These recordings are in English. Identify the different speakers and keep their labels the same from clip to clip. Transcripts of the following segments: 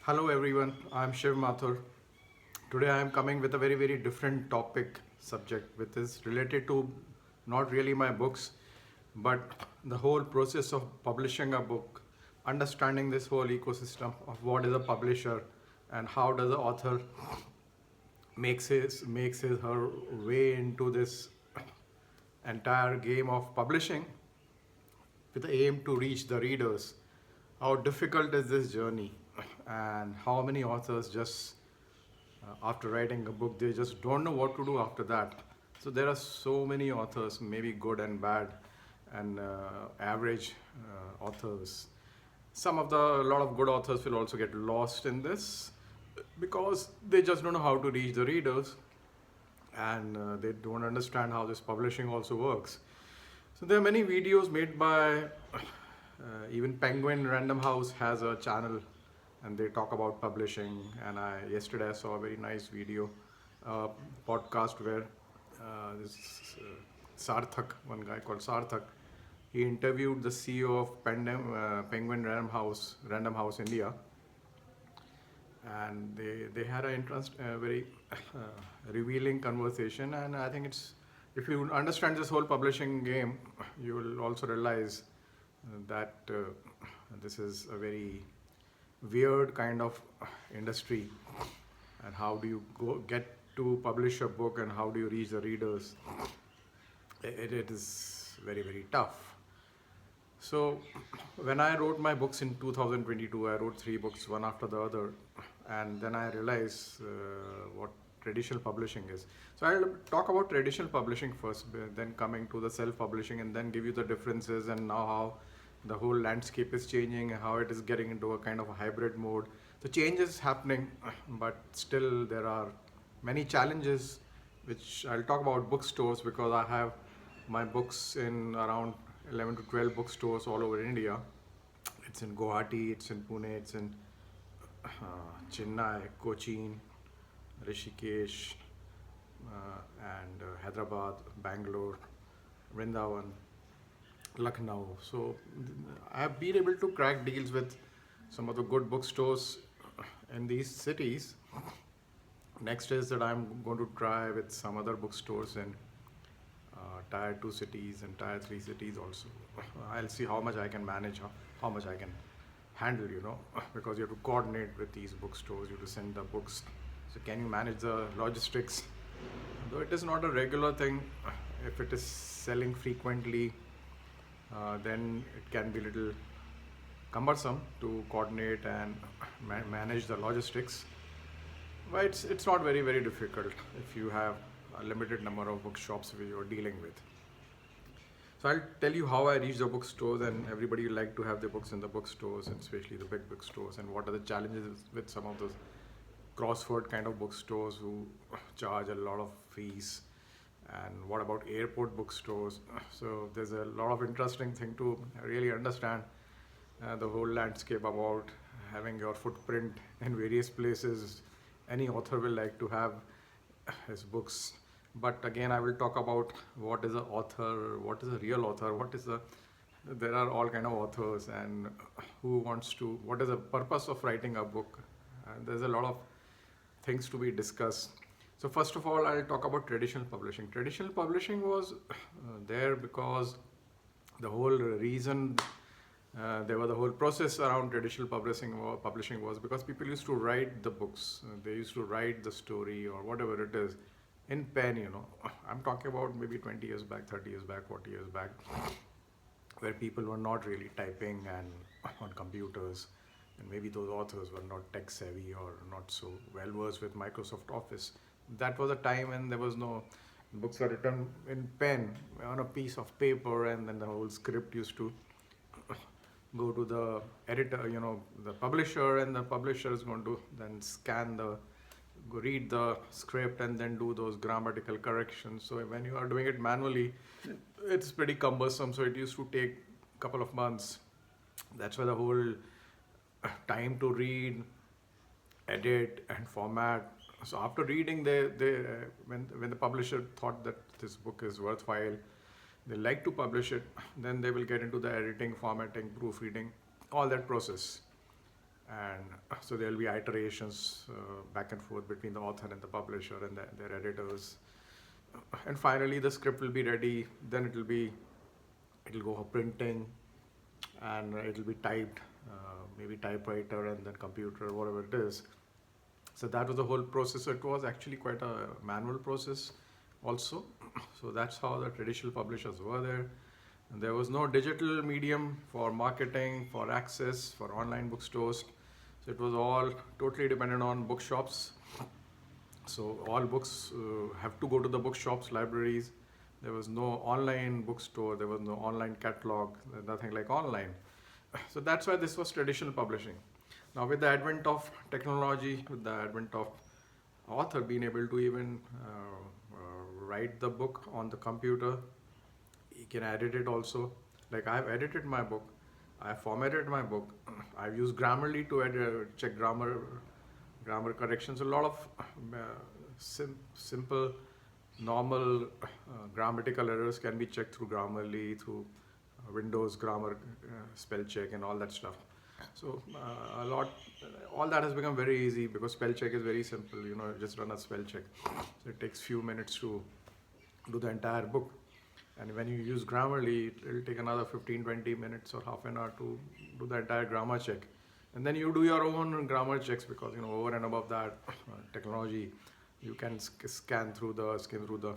Speaker 1: Hello everyone, I'm Shiv Mathur. Today I am coming with a very different topic subject which is related to not really my books but the whole process of publishing a book, understanding this whole ecosystem of what is a publisher and how does the author makes his her way into this entire game of publishing with the aim to reach the readers. How difficult is this journey, and how many authors just after writing a book they just don't know what to do after that. So there are so many authors, maybe good and bad, and average authors. Some of the a lot of good authors will also get lost in this because they just don't know how to reach the readers and they don't understand how this publishing also works. So there are many videos made by even Penguin Random House has a channel and they talk about publishing. And yesterday I saw a very nice video podcast where this Sarthak, one guy called Sarthak, he interviewed the CEO of Penguin Random House India, and they had an interest, very revealing conversation. And I think it's, if you understand this whole publishing game, you will also realize that this is a very weird kind of industry, and how do you get to publish a book and how do you reach the readers. It is very tough. So when I wrote my books in 2022, I wrote three books, one after the other, and then I realized what traditional publishing is. So I'll talk about traditional publishing first, then coming to the self-publishing, and then give you the differences and now how the whole landscape is changing, how it is getting into a kind of a hybrid mode. The change is happening, but still there are many challenges, which I'll talk about bookstores because I have my books in around 11 to 12 bookstores all over India. It's in Guwahati, it's in Pune, it's in Chennai, Cochin, Rishikesh, and Hyderabad, Bangalore, Vrindavan, Lucknow. So I have been able to crack deals with some of the good bookstores in these cities. Next is that I'm going to try with some other bookstores in tier 2 cities and tier 3 cities also. I'll see how much I can manage, how much I can handle, because you have to coordinate with these bookstores, you have to send the books. So can you manage the logistics? Though it is not a regular thing, if it is selling frequently, then it can be a little cumbersome to coordinate and manage the logistics. But it's not very difficult if you have a limited number of bookshops which you're dealing with. So I'll tell you how I reach the bookstores, and everybody like to have their books in the bookstores, and especially the big bookstores, and what are the challenges with some of those crossword kind of bookstores who charge a lot of fees, and what about airport bookstores. So there's a lot of interesting thing to really understand the whole landscape about having your footprint in various places. Any author will like to have his books, but again I will talk about what is an author, what is a real author, there are all kind of authors, and who wants to, what is the purpose of writing a book. There's a lot of things to be discussed. So first of all, I'll talk about traditional publishing. Traditional publishing was there because the whole reason there was the whole process around traditional publishing was because people used to write the books, they used to write the story or whatever it is in pen. I'm talking about maybe 20 years back, 30 years back, 40 years back, where people were not really typing and on computers, and maybe those authors were not tech savvy or not so well versed with Microsoft Office. That was a time when there was no, books were written in pen on a piece of paper, and then the whole script used to go to the editor, the publisher, and the publisher is going to then read the script and then do those grammatical corrections. So when you are doing it manually, it's pretty cumbersome. So it used to take a couple of months. That's why the whole time to read, edit, and format. So after reading, when the publisher thought that this book is worthwhile, they like to publish it, then they will get into the editing, formatting, proofreading, all that process. and so there will be iterations back and forth between the author and the publisher and their editors, and finally the script will be ready. Then it'll go for printing, and it'll be typed, maybe typewriter and then computer, whatever it is. So that was the whole process. So it was actually quite a manual process also. So that's how the traditional publishers were there. And there was no digital medium for marketing, for access, for online bookstores. So it was all totally dependent on bookshops. So all books have to go to the bookshops, libraries. There was no online bookstore, there was no online catalog, nothing like online. So that's why this was traditional publishing. Now with the advent of technology, with the advent of author being able to even write the book on the computer, he can edit it also. Like I have edited my book, I have formatted my book, I've used Grammarly to edit, check grammar corrections. A lot of simple, normal grammatical errors can be checked through Grammarly, through Windows grammar spell check and all that stuff. So all that has become very easy because spell check is very simple. Just run a spell check. So it takes few minutes to do the entire book. And when you use Grammarly, it will take another 15-20 minutes or half an hour to do the entire grammar check. And then you do your own grammar checks because over and above that technology, you can skim through the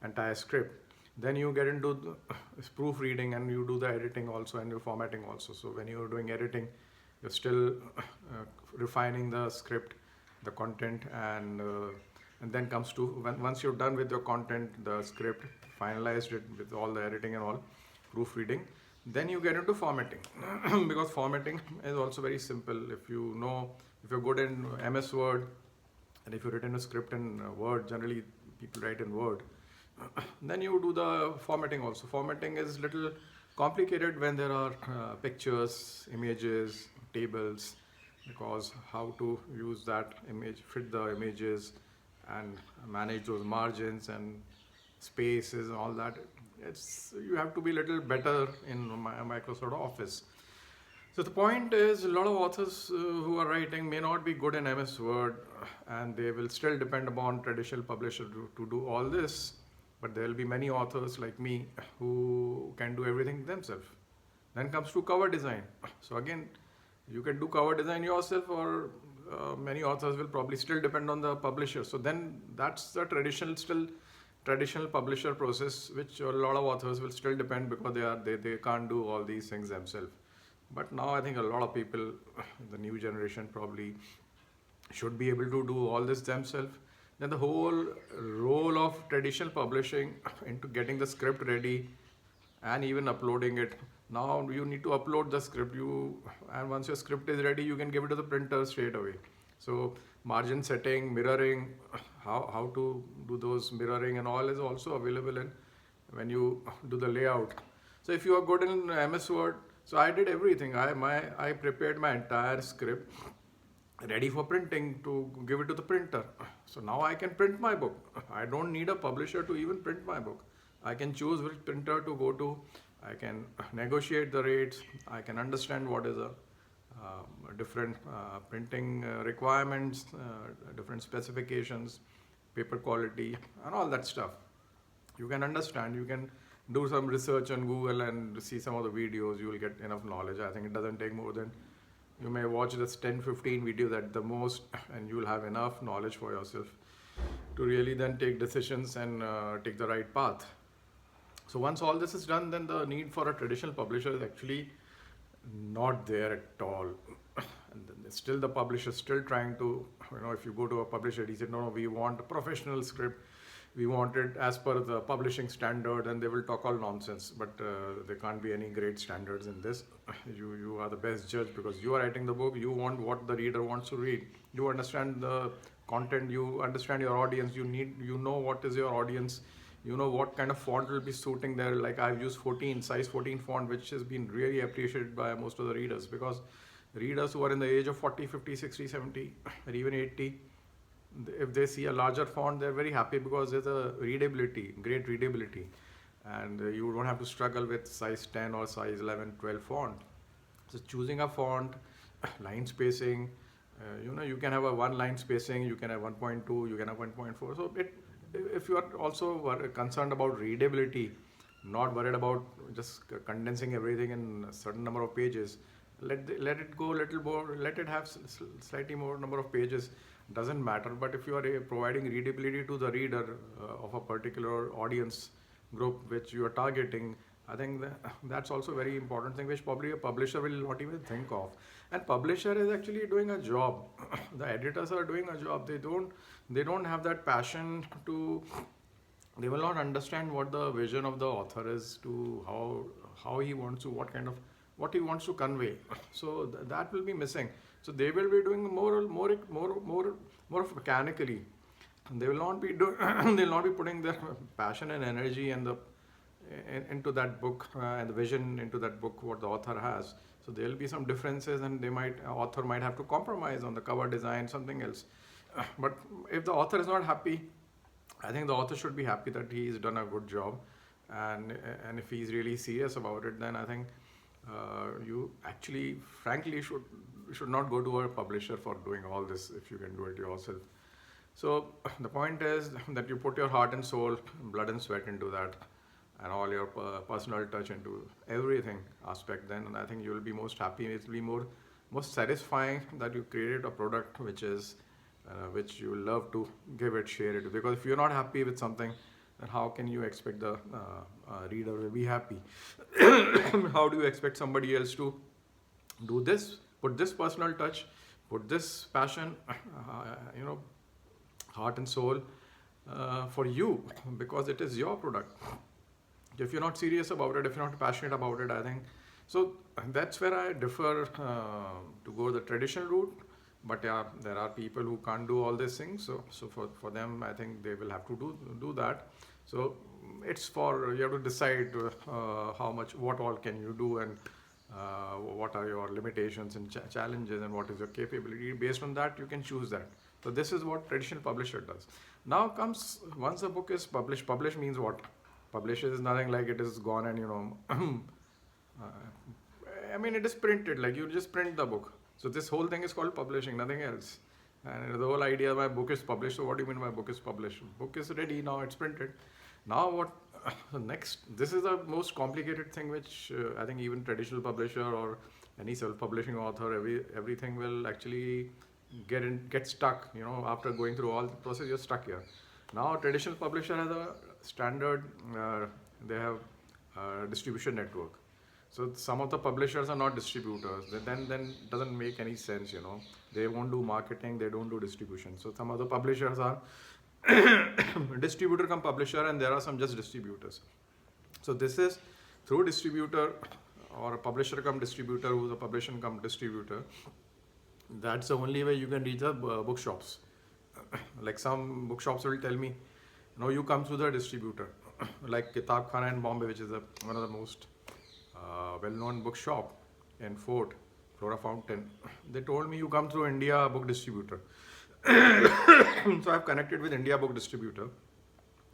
Speaker 1: entire script. Then you get into the proofreading and you do the editing also and your formatting also. So when you're doing editing, you're still refining the script, the content, and then comes to once you're done with your content, the script, finalized it with all the editing and all, proofreading, then you get into formatting because formatting is also very simple. If you're good in MS Word, and if you've written a script in Word, generally people write in Word, then you do the formatting also. Formatting is little complicated when there are pictures, images, tables, because how to use that image, fit the images and manage those margins and spaces and all that. You have to be a little better in Microsoft Office. So the point is, a lot of authors who are writing may not be good in MS Word, and they will still depend upon traditional publisher to do all this. But there will be many authors like me who can do everything themselves. Then comes to cover design. So again, you can do cover design yourself, or many authors will probably still depend on the publisher. So then that's the traditional publisher process, which a lot of authors will still depend because they can't do all these things themselves. But now I think a lot of people, the new generation probably should be able to do all this themselves. Then the whole role of traditional publishing into getting the script ready and even uploading it. Now you need to upload the script, and once your script is ready, you can give it to the printer straight away. So margin setting, mirroring, how to do those mirroring and all is also available when you do the layout. So if you are good in MS Word, so I did everything. I prepared my entire script ready for printing to give it to the printer. So now I can print my book. I don't need a publisher to even print my book. I can choose which printer to go to. I can negotiate the rates. I can understand what is a different printing requirements, different specifications, paper quality, and all that stuff. You can understand. You can do some research on Google and see some of the videos. You will get enough knowledge. I think it doesn't take more than, you may watch this 10-15 videos at the most, and you will have enough knowledge for yourself to really then take decisions and take the right path. So once all this is done, then the need for a traditional publisher is actually not there at all. And then still the publisher still trying to, if you go to a publisher, he said, no, we want a professional script. We want it as per the publishing standard, and they will talk all nonsense. But there can't be any great standards in this. You are the best judge because you are writing the book. You want what the reader wants to read. You understand the content. You understand your audience. You know what is your audience. You know what kind of font will be suiting there. Like I've used size 14 font, which has been really appreciated by most of the readers, because readers who are in the age of 40, 50, 60, 70, or even 80, if they see a larger font, they're very happy because there's a great readability, and you don't have to struggle with size 10 or size 11, 12 font. So choosing a font line spacing. You can have a one line spacing, you can have 1.2, you can have 1.4. So if you are also concerned about readability, not worried about just condensing everything in a certain number of pages, let it go a little more, let it have slightly more number of pages, doesn't matter. But if you are providing readability to the reader of a particular audience group which you are targeting, I think that's also a very important thing which probably a publisher will not even think of. And publisher is actually doing a job. The editors are doing a job. They don't have that passion to. They will not understand what the vision of the author is, to how he wants to, what he wants to convey. So that will be missing. So they will be doing more of mechanically. They will not be they'll not be putting their passion and energy and into that book, and the vision into that book what the author has. So there will be some differences, and author might have to compromise on the cover design, something else. But if the author is not happy, I think the author should be happy that he's done a good job, and if he's really serious about it, then I think you actually, frankly, should not go to a publisher for doing all this if you can do it yourself. So the point is that you put your heart and soul, blood and sweat into that, and all your personal touch into everything aspect. Then I think you will be most happy. It will be most satisfying that you created a product which you love to give it, share it. Because if you're not happy with something, then how can you expect the reader will be happy? How do you expect somebody else to do this, put this personal touch, put this passion, heart and soul for you, because it is your product? If you're not serious about it, if you're not passionate about it, I think so. That's where I differ to go the traditional route. But yeah, there are people who can't do all these things. So for them, I think they will have to do that. So it's you have to decide how much, what all can you do, and what are your limitations and challenges, and what is your capability. Based on that, you can choose that. So this is what traditional publisher does. Now comes, once a book is published. Publish means what? Publish is nothing like it is gone and I mean, it is printed, like you just print the book. So this whole thing is called publishing, nothing else. And the whole idea, my book is published. So what do you mean my book is published? Book is ready, now it's printed. Now what next? This is the most complicated thing which I think even traditional publisher or any self-publishing author, everything will actually get stuck. After going through all the process, you're stuck here. Now traditional publisher has a standard, they have a distribution network. So some of the publishers are not distributors. Then doesn't make any sense. They won't do marketing, they don't do distribution. So some of the publishers are distributor come publisher, and there are some just distributors. So this is through distributor, or a publisher come distributor, who's a publisher come distributor. That's the only way you can reach the bookshops. Like some bookshops will tell me, no, you come through the distributor. Like Kitab Khana in Bombay, which is one of the most well-known bookshop in Fort Flora Fountain. They told me you come through India book distributor. So I've connected with India book distributor.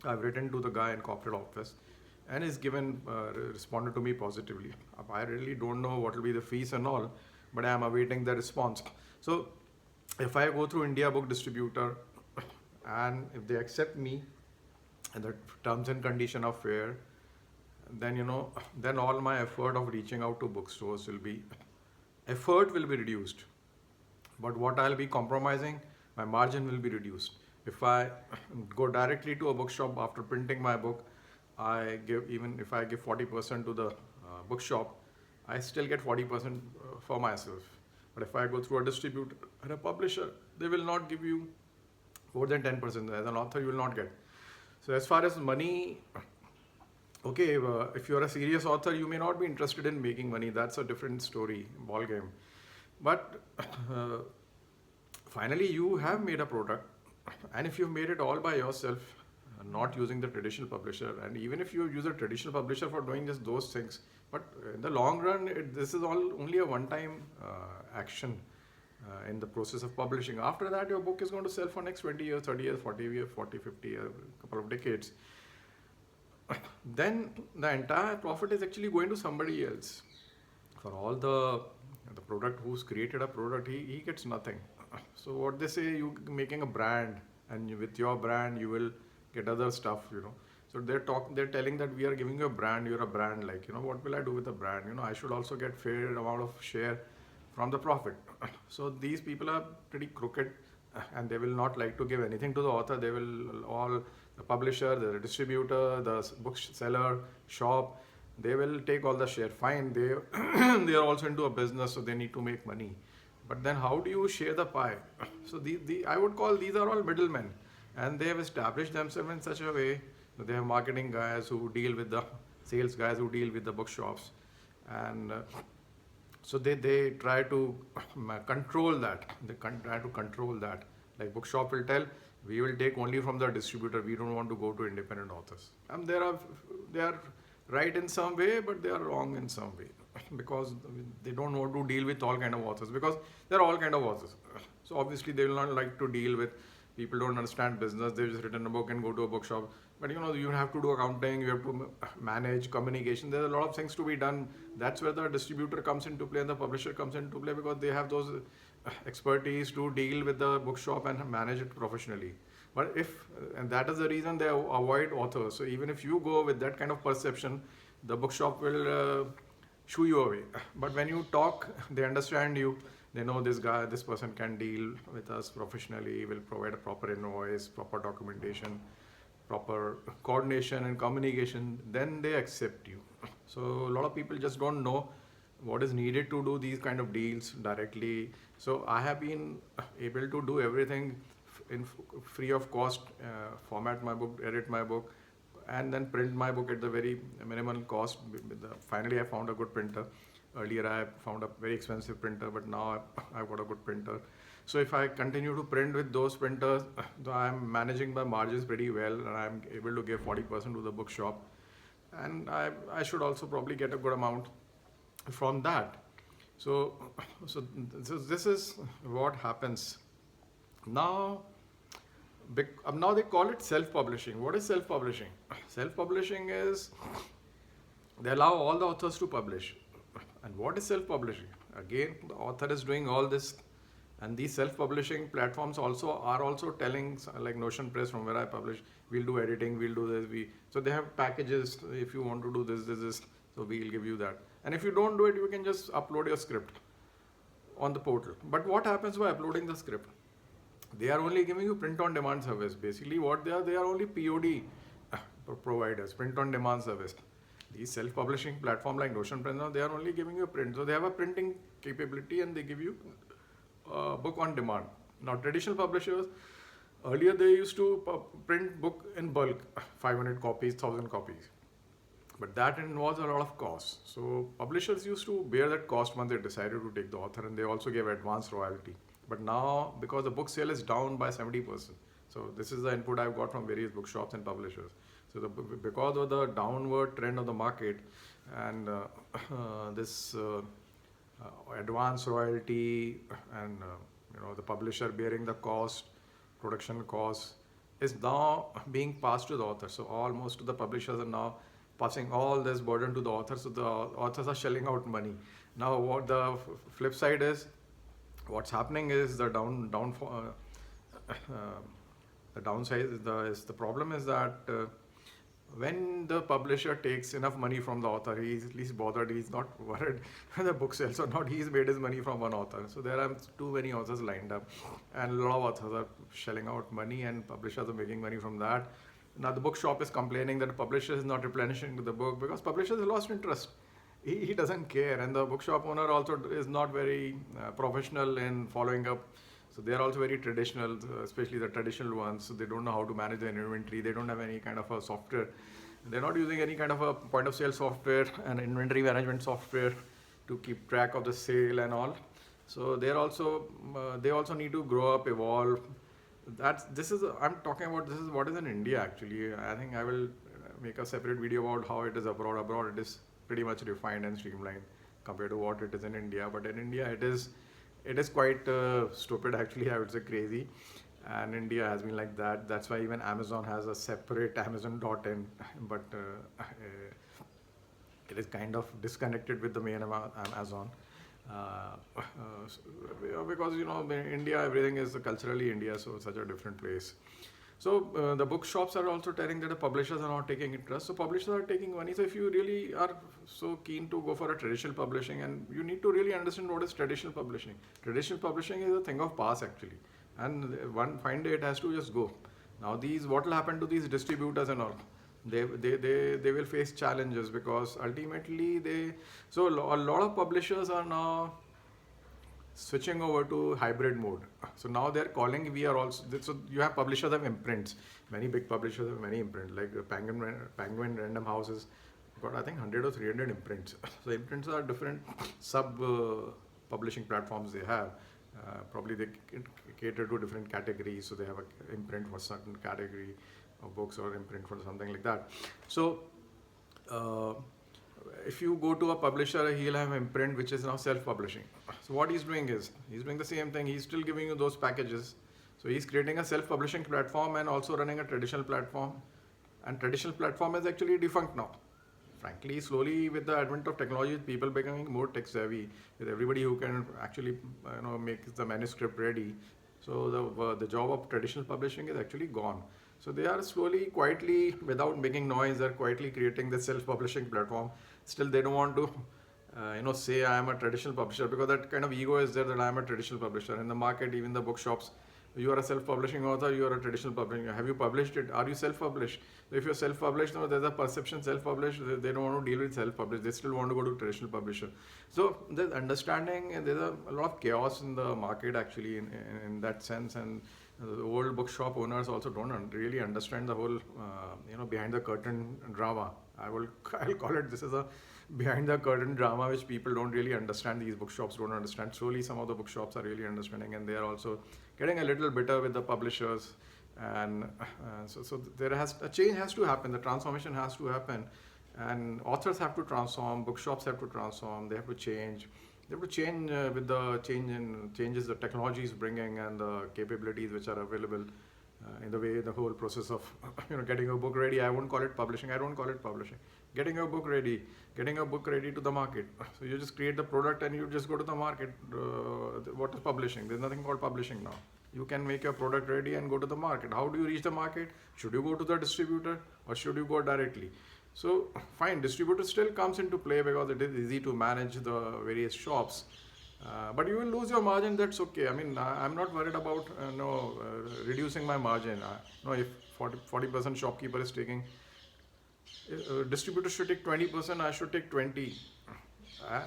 Speaker 1: I've written to the guy in corporate office, and he's responded to me positively. I really don't know what will be the fees and all, but I am awaiting the response. So if I go through India book distributor, and if they accept me and the terms and condition are fair, then then all my effort of reaching out to bookstores will be reduced. But what I'll be compromising, my margin will be reduced. If I go directly to a bookshop after printing my book, even if I give 40% to the bookshop, I still get 40% for myself. But if I go through a distributor and a publisher, they will not give you more than 10%. As an author, you will not get. So as far as money, okay, if you're a serious author, you may not be interested in making money. That's a different story, ball game. But finally, you have made a product, and if you've made it all by yourself, not using the traditional publisher, and even if you use a traditional publisher for doing just those things, but in the long run, this is only a one-time action in the process of publishing. After that, your book is going to sell for next 20 years, 30 years, 40 years, 40, 50 years, a couple of decades. Then the entire profit is actually going to somebody else. For all the The product who's created a product, he gets nothing. So what they say, you making a brand, and with your brand you will get other stuff. So they're telling that we are giving you a brand, you're a brand, like, what will I do with a brand? I should also get fair amount of share from the profit. So these people are pretty crooked, and they will not like to give anything to the author. They will all, the publisher, the distributor, the bookseller, shop, they will take all the share. Fine, they they are also into a business, so they need to make money. But then how do you share the pie? So I would call these are all middlemen, and they have established themselves in such a way that they have marketing guys who deal with the sales guys who deal with the bookshops, and so they try to control that. Try to control that. Like bookshop will tell, we will take only from the distributor. We don't want to go to independent authors. And they are right in some way, but they are wrong in some way because they don't want to deal with all kind of authors because there are all kind of authors. So obviously they will not like to deal with people don't understand business. They've just written a book and go to a bookshop. But you have to do accounting, you have to manage communication. There's a lot of things to be done. That's where the distributor comes into play and the publisher comes into play because they have those expertise to deal with the bookshop and manage it professionally. But and that is the reason they avoid authors. So even if you go with that kind of perception, the bookshop will shoo you away. But when you talk, they understand you. They know this person can deal with us professionally, will provide a proper invoice, proper documentation, proper coordination and communication, then they accept you. So a lot of people just don't know what is needed to do these kind of deals directly. So I have been able to do everything in free of cost, format my book, edit my book, and then print my book at the very minimal cost. Finally, I found a good printer. Earlier, I found a very expensive printer, but now I've got a good printer. So if I continue to print with those printers, I'm managing my margins pretty well, and I'm able to give 40% to the bookshop. And I should also probably get a good amount from that. So this is what happens. Now they call it self-publishing. What is self-publishing? Self-publishing is they allow all the authors to publish. And what is self-publishing? Again, the author is doing all this, and these self-publishing platforms are also telling, like Notion Press, from where I publish, we'll do editing, we'll do this. So they have packages. If you want to do this, so we'll give you that. And if you don't do it, you can just upload your script on the portal. But what happens by uploading the script? They are only giving you print-on-demand service. Basically, what they are only POD providers, print-on-demand service. These self-publishing platform like Notion Press, they are only giving you print. So they have a printing capability and they give you a book on demand. Now traditional publishers, earlier they used to print book in bulk, 500 copies, 1000 copies. But that involves a lot of costs. So publishers used to bear that cost when they decided to take the author, and they also gave advance royalty. But now, because the book sale is down by 70%, so this is the input I've got from various bookshops and publishers. So because of the downward trend of the market and this advance royalty and the publisher bearing the cost, production costs, is now being passed to the author. So almost the publishers are now passing all this burden to the author. So the authors are shelling out money. Now what the flip side is, what's happening is the downside is the problem is that when the publisher takes enough money from the author, he's at least bothered, he's not worried whether the book sells or not, he's made his money from one author. So there are too many authors lined up, and a lot of authors are shelling out money and publishers are making money from that. Now the bookshop is complaining that the publisher is not replenishing the book because publishers have lost interest. He doesn't care, and the bookshop owner also is not very professional in following up. So they are also very traditional, especially the traditional ones. So they don't know how to manage their inventory. They don't have any kind of a software. They're not using any kind of a point of sale software and inventory management software to keep track of the sale and all. So they also need to grow up, evolve. I'm talking about this is what is in India actually. I think I will make a separate video about how it is abroad. Abroad it is pretty much refined and streamlined compared to what it is in India. But in India it is quite stupid actually, I would say crazy. And India has been like that. That's why even Amazon has a separate Amazon.in, but it is kind of disconnected with the main Amazon. Because in India everything is culturally India, so such a different place. So the bookshops are also telling that the publishers are not taking interest. So publishers are taking money. So if you really are so keen to go for a traditional publishing, and you need to really understand what is traditional publishing. Traditional publishing is a thing of past actually, and one fine day it has to just go. Now these, what will happen to these distributors and all? They will face challenges because ultimately a lot of publishers are now switching over to hybrid mode. So now they're calling, we are also, so you have publishers have imprints. Many big publishers have many imprints, like Penguin Random House has got I think 100 or 300 imprints. So imprints are different sub publishing platforms they have. Probably they cater to different categories. So they have an imprint for certain category of books or imprint for something like that. So uh, if you go to a publisher, he'll have imprint which is now self-publishing. So what he's doing is he's doing the same thing. He's still giving you those packages. So he's creating a self-publishing platform and also running a traditional platform. And traditional platform is actually defunct now. Frankly, slowly with the advent of technology, people becoming more tech savvy. With everybody who can actually make the manuscript ready. So the job of traditional publishing is actually gone. So they are slowly, quietly, without making noise, they're quietly creating the self-publishing platform. Still, they don't want to, say I am a traditional publisher, because that kind of ego is there that I am a traditional publisher. In the market, even the bookshops, you are a self-publishing author, you are a traditional publisher. Have you published it? Are you self-published? So if you're self-published, there's a perception self-published. They don't want to deal with self-published. They still want to go to traditional publisher. So there's understanding, and there's a lot of chaos in the market actually in that sense. And the old bookshop owners also don't really understand the whole, behind the curtain drama. I'll call it, this is a behind the curtain drama which people don't really understand. These bookshops don't understand. Slowly, some of the bookshops are really understanding, and they are also getting a little bitter with the publishers. And so there has a change has to happen. The transformation has to happen, and authors have to transform. Bookshops have to transform. They have to change. They have to change with the changes the technology is bringing and the capabilities which are available. In the way the whole process of getting a book ready, I won't call it publishing. I don't call it publishing. Getting a book ready, getting a book ready to the market. So you just create the product and you just go to the market. What is publishing? There's nothing called publishing now. You can make your product ready and go to the market. How do you reach the market? Should you go to the distributor or should you go directly? So fine, distributor still comes into play because it is easy to manage the various shops. But you will lose your margin. That's okay. I mean, I'm not worried about reducing my margin. No, if 40% shopkeeper is taking, distributor should take 20%. I should take 20,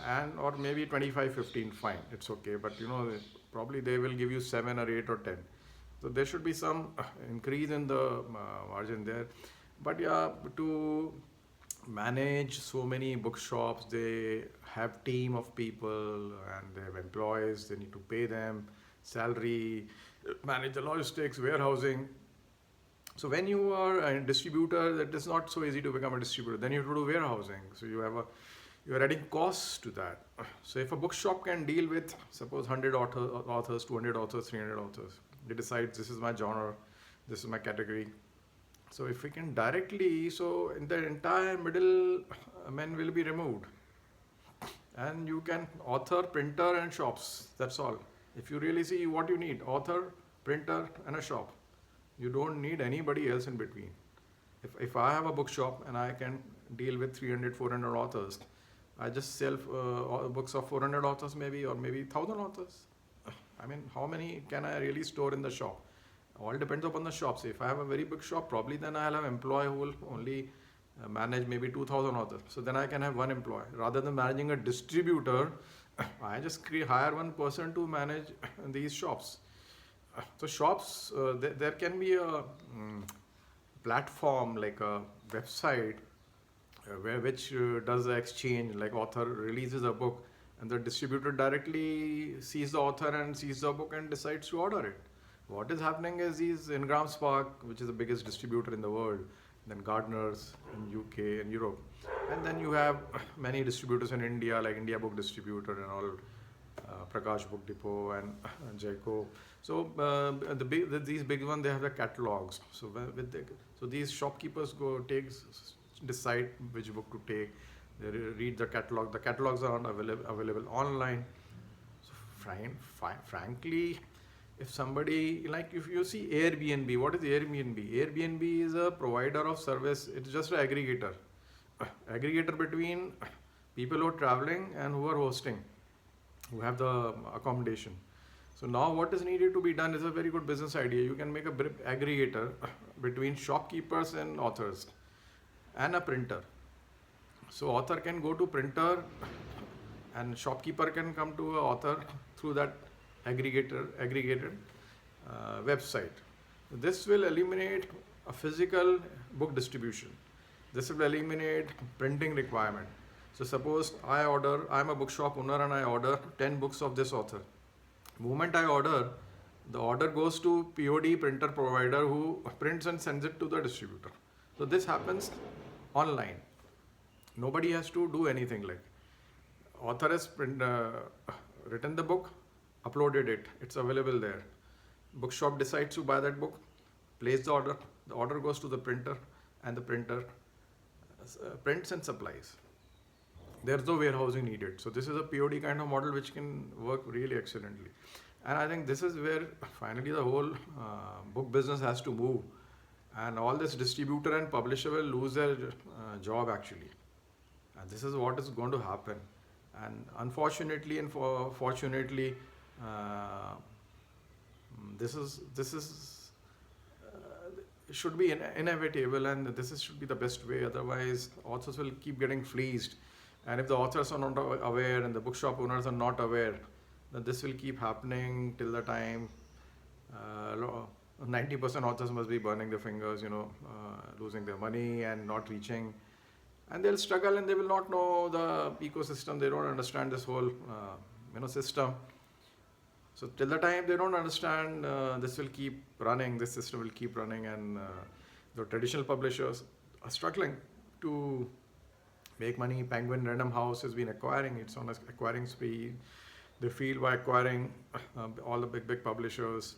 Speaker 1: and or maybe 25, 15. Fine, it's okay. But probably they will give you 7 or 8 or 10. So there should be some increase in the margin there. But yeah, to manage so many bookshops, they have team of people and they have employees. They need to pay them salary, manage the logistics, warehousing. So when you are a distributor, it is not so easy to become a distributor. Then you have to do warehousing. So you are adding costs to that. So if a bookshop can deal with suppose 100 authors, 200 authors, 300 authors, they decide this is my genre, this is my category. So if we can directly, so in the entire middle men will be removed, and you can author, printer, and shops. That's all. If you really see what you need, author, printer, and a shop. You don't need anybody else in between. If I have a bookshop and I can deal with 300, 400 authors, I just sell books of 400 authors maybe, or maybe 1,000 authors. I mean, how many can I really store in the shop? All depends upon the shops. If I have a very big shop, probably then I'll have an employee who will only manage maybe 2,000 authors. So then I can have one employee. Rather than managing a distributor, I just hire one person to manage these shops. So shops, there can be a platform like a website which does the exchange, like author releases a book and the distributor directly sees the author and sees the book and decides to order it. What is happening is these Ingram Spark, which is the biggest distributor in the world, then Gardner's in UK and Europe, and then you have many distributors in India like India Book Distributor and all, Prakash Book Depot and Jayco. So these big ones, they have the catalogs. So so these shopkeepers decide which book to take. They read the catalog. The catalogs are not available online. frankly, if somebody, like if you see Airbnb, what is Airbnb? Airbnb is a provider of service. It's just an aggregator, aggregator between people who are traveling and who are hosting, who have the accommodation. So now what is needed to be done is a very good business idea. You can make a aggregator between shopkeepers and authors and a printer. So author can go to printer and shopkeeper can come to a author through that aggregated website. This will eliminate a physical book distribution. This will eliminate printing requirement. So suppose I'm a bookshop owner and I order 10 books of this author. Moment I order, the order goes to POD, printer provider, who prints and sends it to the distributor. So this happens online. Nobody has to do anything. Like author has written the book, uploaded it, it's available there. Bookshop decides to buy that book, place the order goes to the printer, and the printer prints and supplies. There's no warehousing needed. So this is a POD kind of model which can work really excellently. And I think this is where finally the whole book business has to move. And all this distributor and publisher will lose their job actually. And this is what is going to happen. And unfortunately and fortunately, this should be inevitable, and should be the best way. Otherwise, authors will keep getting fleeced. And if the authors are not aware and the bookshop owners are not aware, then this will keep happening till the time 90% authors must be burning their fingers, losing their money and not reaching. And they'll struggle and they will not know the ecosystem. They don't understand this whole system. So till the time they don't understand, this will keep running, this system will keep running, and the traditional publishers are struggling to make money. Penguin Random House has been acquiring, it's on an acquiring spree. They feel by acquiring all the big publishers,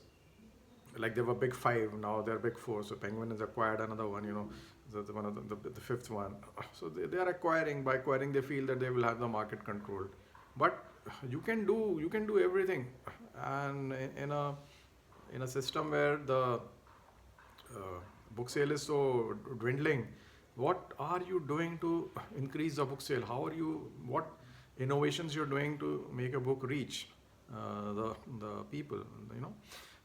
Speaker 1: like they were big five, now they're big four. So Penguin has acquired another one, one of the fifth one. So they are acquiring. By acquiring, they feel that they will have the market controlled. But you can do everything, and in a system where the book sale is so dwindling, what are you doing to increase the book sale? What innovations you're doing to make a book reach the people?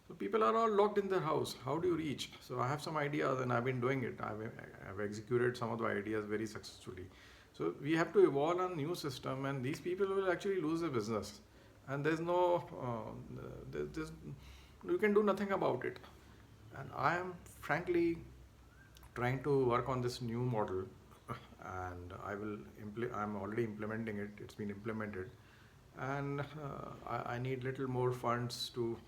Speaker 1: So people are all locked in their house. How do you reach? So I have some ideas and I've been doing it. I've executed some of the ideas very successfully. So we have to evolve a new system, and these people will actually lose their business. And there's you can do nothing about it. And I am frankly trying to work on this new model, and I'm already implementing it. It's been implemented, and I need little more funds to.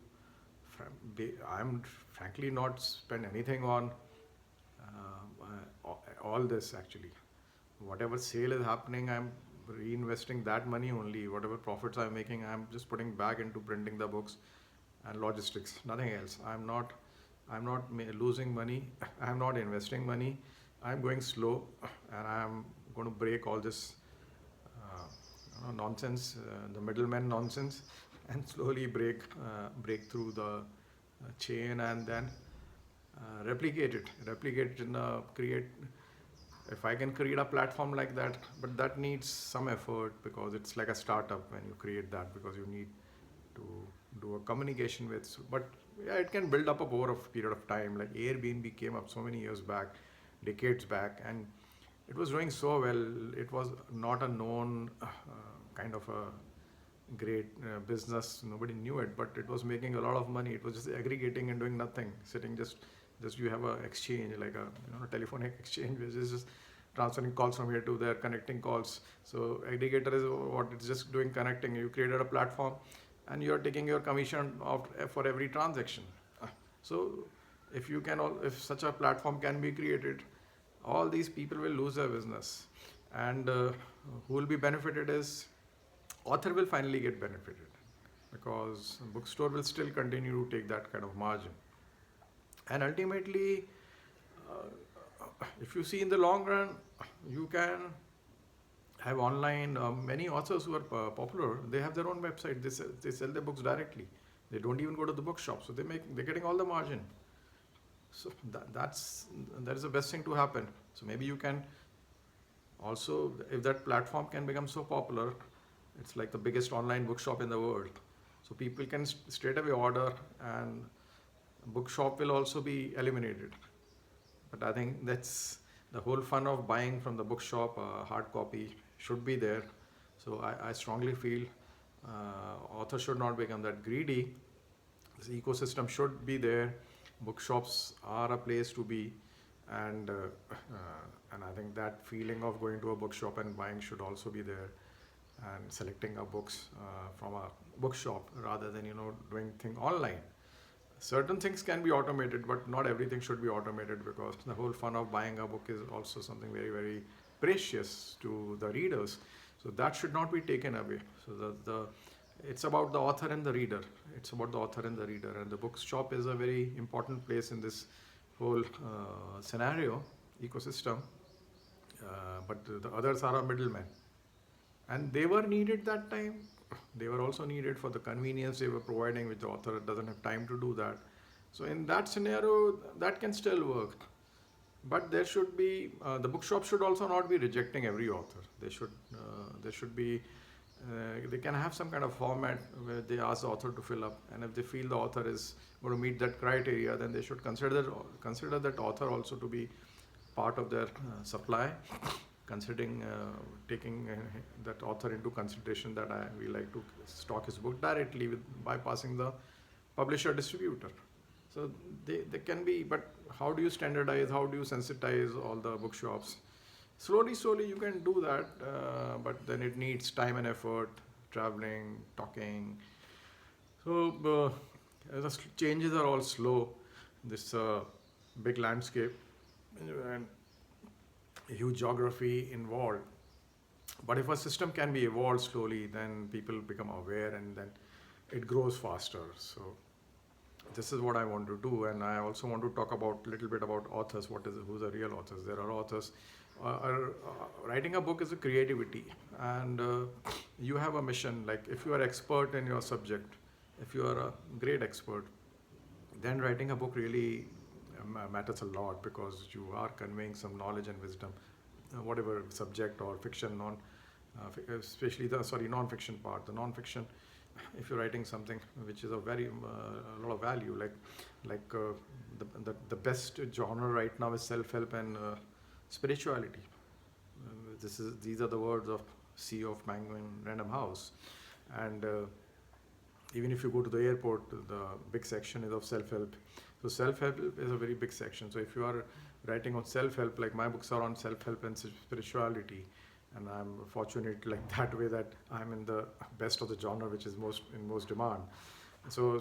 Speaker 1: I'm frankly not spend anything on all this actually. Whatever sale is happening, I'm reinvesting that money only. Whatever profits I'm making, I'm just putting back into printing the books and logistics, nothing else. I'm not losing money. I'm not investing money. I'm going slow, and I'm going to break all this nonsense, the middleman nonsense, and slowly break through the chain, and then replicate it create. If I can create a platform like that, but that needs some effort, because it's like a startup when you create that, because you need to do a communication with. But yeah, it can build up over a period of time. Like Airbnb came up so many years back, decades back, and it was doing so well. It was not a known kind of a great business. Nobody knew it, but it was making a lot of money. It was just aggregating and doing nothing, sitting just you have a exchange, like a telephonic exchange, which is just transferring calls from here to there, connecting calls. So aggregator is what it's just doing, connecting. You created a platform, and you're taking your commission for every transaction. So if such a platform can be created, all these people will lose their business, and who will be benefited is author will finally get benefited, because bookstore will still continue to take that kind of margin. And ultimately, if you see in the long run, you can have online, many authors who are popular, they have their own website. They sell their books directly. They don't even go to the bookshop, so they're getting all the margin. So that is the best thing to happen. So maybe you can also, if that platform can become so popular, it's like the biggest online bookshop in the world. So people can straight away order, and bookshop will also be eliminated. But I think that's the whole fun of buying from the bookshop. Hard copy should be there. So I strongly feel authors should not become that greedy. This ecosystem should be there. Bookshops are a place to be, and and I think that feeling of going to a bookshop and buying should also be there, and selecting our books from a bookshop rather than doing thing online. Certain things can be automated, but not everything should be automated, because the whole fun of buying a book is also something very, very precious to the readers. So that should not be taken away. So the it's about the author and the reader. It's about the author and the reader, and the bookshop is a very important place in this whole scenario ecosystem. But the others are a middleman, and they were needed that time. They were also needed for the convenience they were providing, which the author doesn't have time to do that. So in that scenario, that can still work. But there should be the bookshop should also not be rejecting every author. There should be they can have some kind of format where they ask the author to fill up, and if they feel the author is going to meet that criteria, then they should consider that author also to be part of their supply, considering taking that author into consideration, that we like to stock his book directly with bypassing the publisher distributor. So they can be, but how do you standardize? How do you sensitize all the bookshops? Slowly you can do that, but then it needs time and effort, traveling, talking. So the changes are all slow. This big landscape and huge geography involved. But if a system can be evolved slowly, then people become aware, and then it grows faster. So this is what I want to do, and I also want to talk about a little bit about authors. Who's the real authors? There are authors. Writing a book is a creativity, and you have a mission. Like if you are expert in your subject, if you are a great expert, then writing a book really matters a lot, because you are conveying some knowledge and wisdom, whatever subject or fiction, especially the non-fiction part. The non-fiction, if you're writing something which is a very a lot of value, like the best genre right now is self-help and spirituality. These are the words of CEO of Mango in Random House, and even if you go to the airport, the big section is of self-help. So self-help is a very big section. So if you are writing on self-help, like my books are on self-help and spirituality, and I'm fortunate like that way that I'm in the best of the genre, which is in most demand. So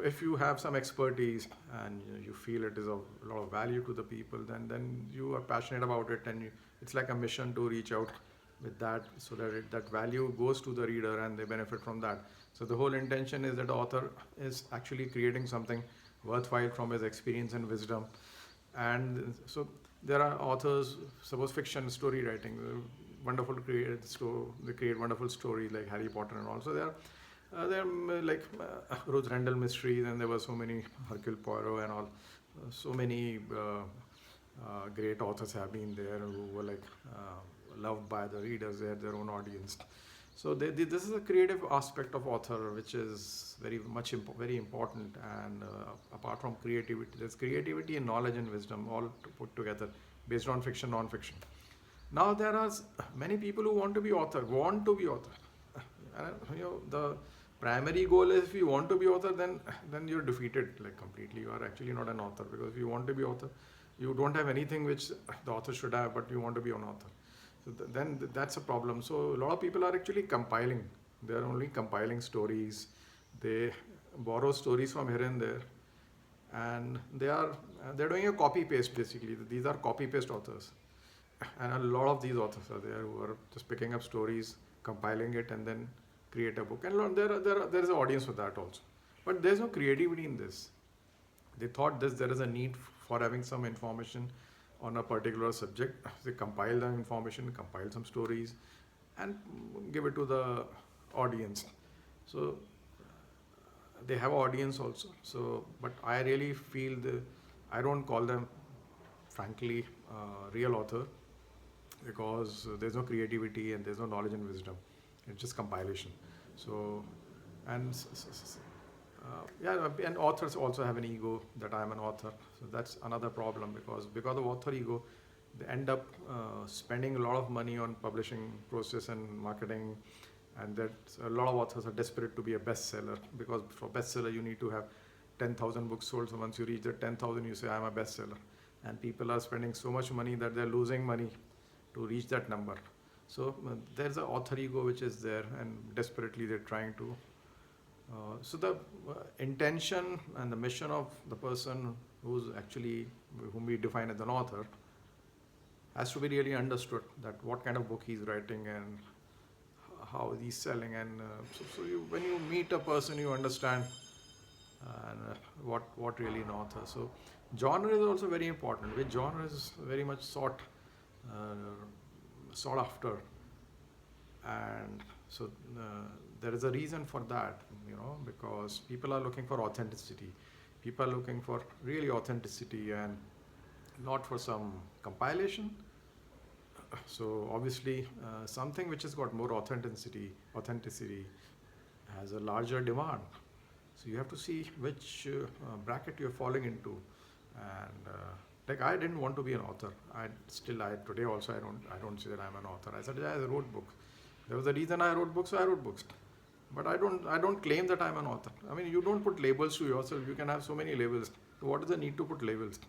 Speaker 1: if you have some expertise and you feel it is of a lot of value to the people, then you are passionate about it, and it's like a mission to reach out with that, so that that value goes to the reader and they benefit from that. So the whole intention is that the author is actually creating something worthwhile from his experience and wisdom. And so there are authors, suppose fiction, story writing, wonderful they create wonderful stories like Harry Potter and all. So there are like Rose Rendell mysteries, and there were so many Hercule Poirot and all. So many great authors have been there who were like loved by the readers. They had their own audience. So this is a creative aspect of author, which is very important. And apart from creativity, there's creativity and knowledge and wisdom all put together, based on fiction, non-fiction. Now there are many people who want to be author. And the primary goal is, if you want to be author, then you're defeated like completely. You are actually not an author, because if you want to be author, you don't have anything which the author should have, but you want to be an author. So then that's a problem. So a lot of people are actually compiling. They are only compiling stories. They borrow stories from here and there, and they're doing a copy paste basically. These are copy paste authors, and a lot of these authors are there who are just picking up stories, compiling it, and then create a book. And there is an audience for that also. But there's no creativity in this. They thought there is a need for having some information on a particular subject. They compile the information, compile some stories, and give it to the audience. So they have audience also. So, but I really feel I don't call them, frankly, real author, because there's no creativity and there's no knowledge and wisdom. It's just compilation. So, and yeah, and authors also have an ego that I'm an author. So that's another problem, because of author ego, they end up spending a lot of money on publishing process and marketing, and that a lot of authors are desperate to be a bestseller, because for bestseller you need to have 10,000 books sold. So once you reach the 10,000, you say I'm a bestseller, and people are spending so much money that they're losing money to reach that number. So there's an author ego which is there, and desperately they're trying to. So the intention and the mission of the person whom we define as an author has to be really understood, that what kind of book he's writing and how he's selling, and when you meet a person, you understand what really an author. So genre is also very important. Which genre is very much sought after, and so there is a reason for that, because people are looking for authenticity. People are looking for really authenticity and not for some compilation. So obviously, something which has got more authenticity has a larger demand. So you have to see which bracket you're falling into, and like I didn't want to be an author. Today also I don't say that I'm an author. I said, yeah, I wrote books. There was a reason I wrote books, so I wrote books. But I don't claim that I'm an author. I mean, you don't put labels to yourself. You can have so many labels. So what is the need to put labels?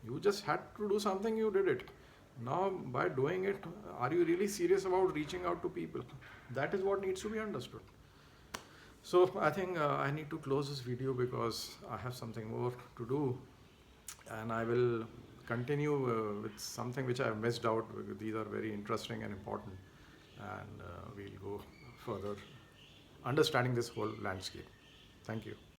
Speaker 1: You just had to do something, you did it. Now, by doing it, are you really serious about reaching out to people? That is what needs to be understood. So I think I need to close this video because I have something more to do, and I will continue with something which I have missed out. These are very interesting and important, and we'll go further understanding this whole landscape. Thank you.